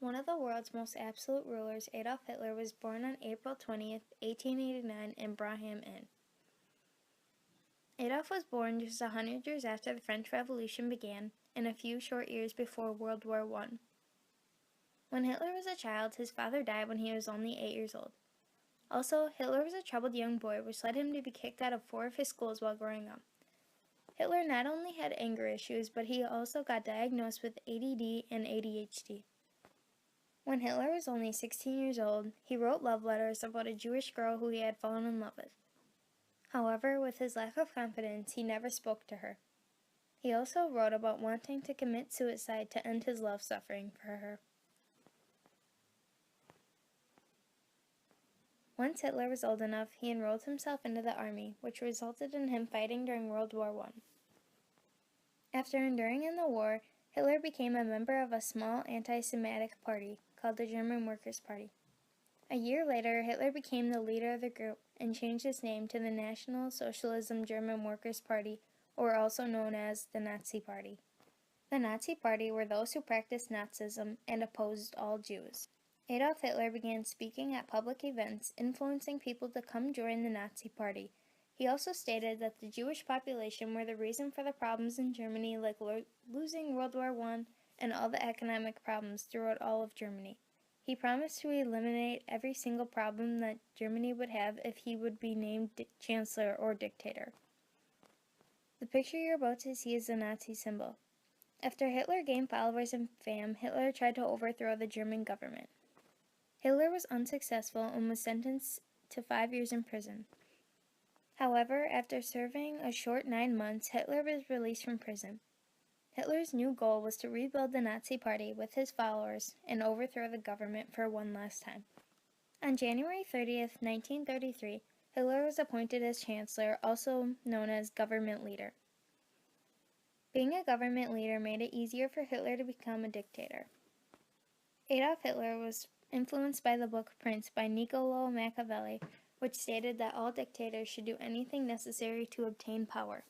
One of the world's most absolute rulers, Adolf Hitler, was born on April 20th, 1889 in Braham Inn. Adolf was born just 100 years after the French Revolution began and a few short years before World War I. When Hitler was a child, his father died when he was only 8 years old. Also, Hitler was a troubled young boy, which led him to be kicked out of 4 of his schools while growing up. Hitler not only had anger issues, but he also got diagnosed with ADD and ADHD. When Hitler was only 16 years old, he wrote love letters about a Jewish girl who he had fallen in love with. However, with his lack of confidence, he never spoke to her. He also wrote about wanting to commit suicide to end his love suffering for her. Once Hitler was old enough, he enrolled himself into the army, which resulted in him fighting during World War I. After enduring in the war, Hitler became a member of a small anti-Semitic party called the German Workers' Party. A year later, Hitler became the leader of the group and changed its name to the National Socialism German Workers' Party, or also known as the Nazi Party. The Nazi Party were those who practiced Nazism and opposed all Jews. Adolf Hitler began speaking at public events, influencing people to come join the Nazi Party. He also stated that the Jewish population were the reason for the problems in Germany, like losing World War I and all the economic problems throughout all of Germany. He promised to eliminate every single problem that Germany would have if he would be named chancellor or dictator. The picture you're about to see is the Nazi symbol. After Hitler gained followers and fame, Hitler tried to overthrow the German government. Hitler was unsuccessful and was sentenced to 5 years in prison. However, after serving a short 9 months, Hitler was released from prison. Hitler's new goal was to rebuild the Nazi Party with his followers and overthrow the government for one last time. On January 30th, 1933, Hitler was appointed as Chancellor, also known as Government Leader. Being a government leader made it easier for Hitler to become a dictator. Adolf Hitler was influenced by the book Prince by Niccolò Machiavelli, which stated that all dictators should do anything necessary to obtain power.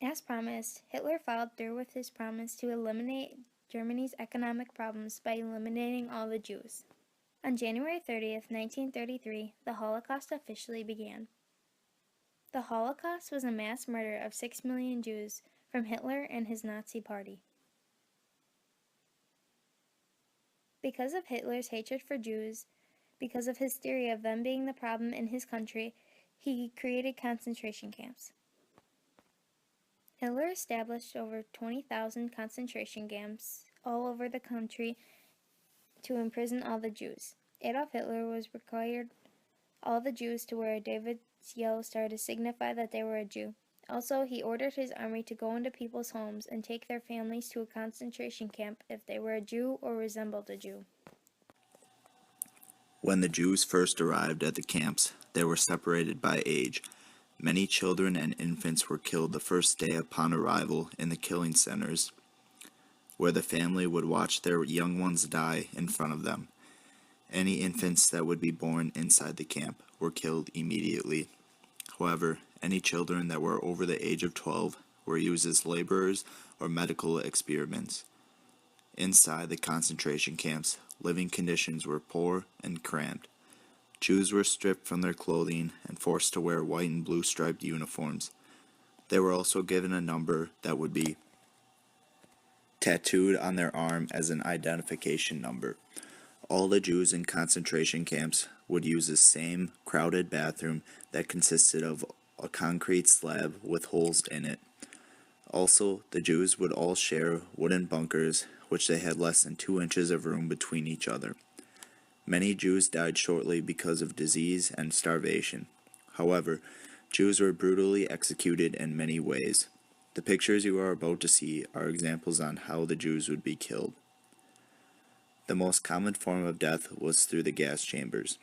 As promised, Hitler followed through with his promise to eliminate Germany's economic problems by eliminating all the Jews. On January 30th, 1933, the Holocaust officially began. The Holocaust was a mass murder of 6 million Jews from Hitler and his Nazi Party. Because of Hitler's hatred for Jews, because of his theory of them being the problem in his country, he created concentration camps. Hitler established over 20,000 concentration camps all over the country to imprison all the Jews. Adolf Hitler required all the Jews to wear a David's yellow star to signify that they were a Jew. Also, he ordered his army to go into people's homes and take their families to a concentration camp if they were a Jew or resembled a Jew. When the Jews first arrived at the camps, they were separated by age. Many children and infants were killed the first day upon arrival in the killing centers, where the family would watch their young ones die in front of them. Any infants that would be born inside the camp were killed immediately. However, any children that were over the age of 12 were used as laborers or medical experiments. Inside the concentration camps, living conditions were poor and cramped. Jews were stripped from their clothing and forced to wear white and blue striped uniforms. They were also given a number that would be tattooed on their arm as an identification number. All the Jews in concentration camps would use the same crowded bathroom that consisted of a concrete slab with holes in it. Also, the Jews would all share wooden bunkers, which they had less than 2 inches of room between each other. Many Jews died shortly because of disease and starvation. However, Jews were brutally executed in many ways. The pictures you are about to see are examples on how the Jews would be killed. The most common form of death was through the gas chambers.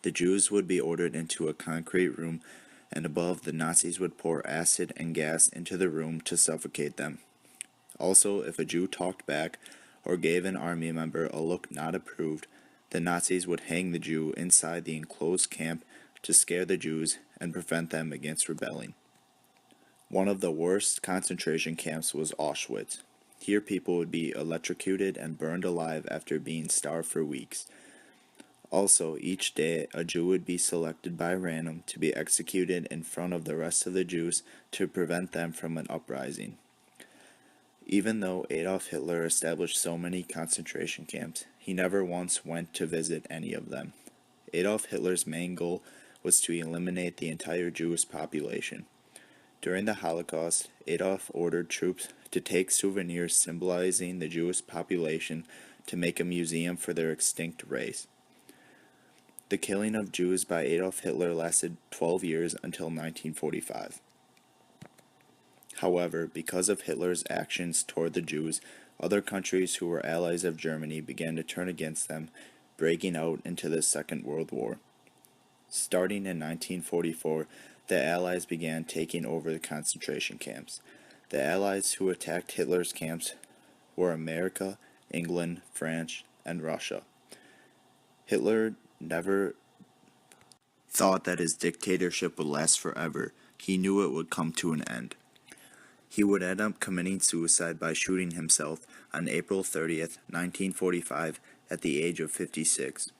The Jews would be ordered into a concrete room, and above, the Nazis would pour acid and gas into the room to suffocate them. Also, if a Jew talked back or gave an army member a look not approved, the Nazis would hang the Jew inside the enclosed camp to scare the Jews and prevent them against rebelling. One of the worst concentration camps was Auschwitz. Here, people would be electrocuted and burned alive after being starved for weeks. Also, each day a Jew would be selected by random to be executed in front of the rest of the Jews to prevent them from an uprising. Even though Adolf Hitler established so many concentration camps, he never once went to visit any of them. Adolf Hitler's main goal was to eliminate the entire Jewish population. During the Holocaust, Adolf ordered troops to take souvenirs symbolizing the Jewish population to make a museum for their extinct race. The killing of Jews by Adolf Hitler lasted 12 years until 1945. However, because of Hitler's actions toward the Jews, other countries who were allies of Germany began to turn against them, breaking out into the Second World War. Starting in 1944, the Allies began taking over the concentration camps. The Allies who attacked Hitler's camps were America, England, France, and Russia. Hitler never thought that his dictatorship would last forever. He knew it would come to an end. He would end up committing suicide by shooting himself on April 30th, 1945, at the age of 56.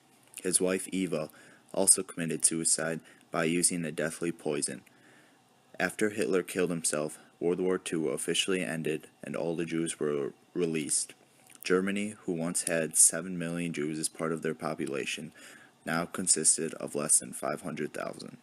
His wife Eva also committed suicide by using a deathly poison. After Hitler killed himself, World War II officially ended and all the Jews were released. Germany, who once had 7 million Jews as part of their population, now consisted of less than 500,000.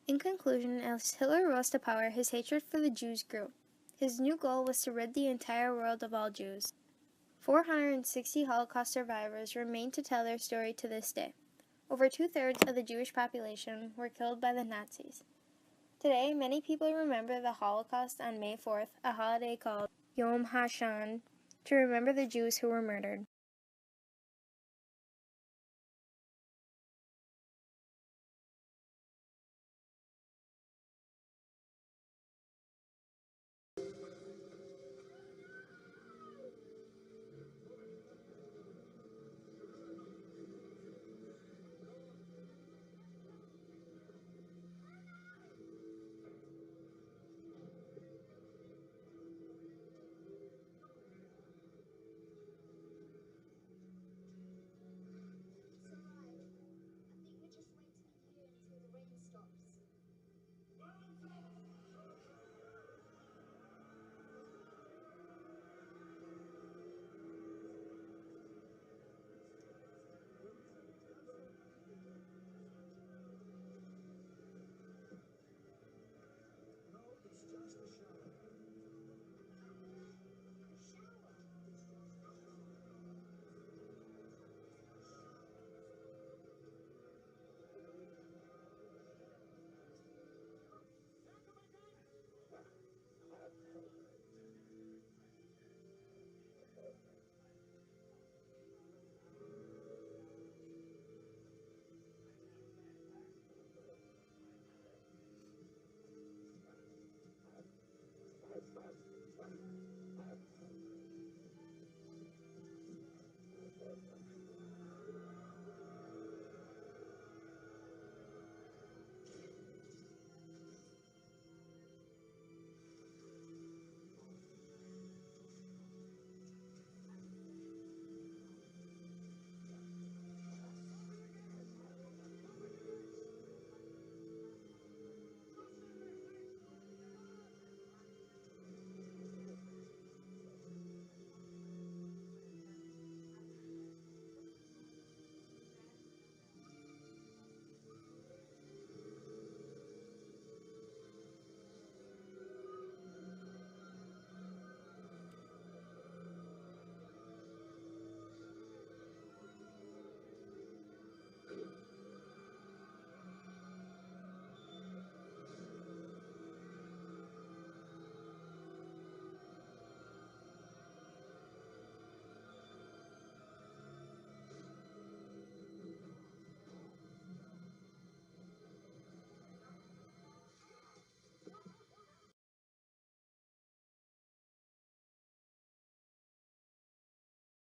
In conclusion, as Hitler rose to power, his hatred for the Jews grew. His new goal was to rid the entire world of all Jews. 460 Holocaust survivors remain to tell their story to this day. Over 2/3 of the Jewish population were killed by the Nazis. Today, many people remember the Holocaust on May 4th, a holiday called Yom HaShoah, to remember the Jews who were murdered.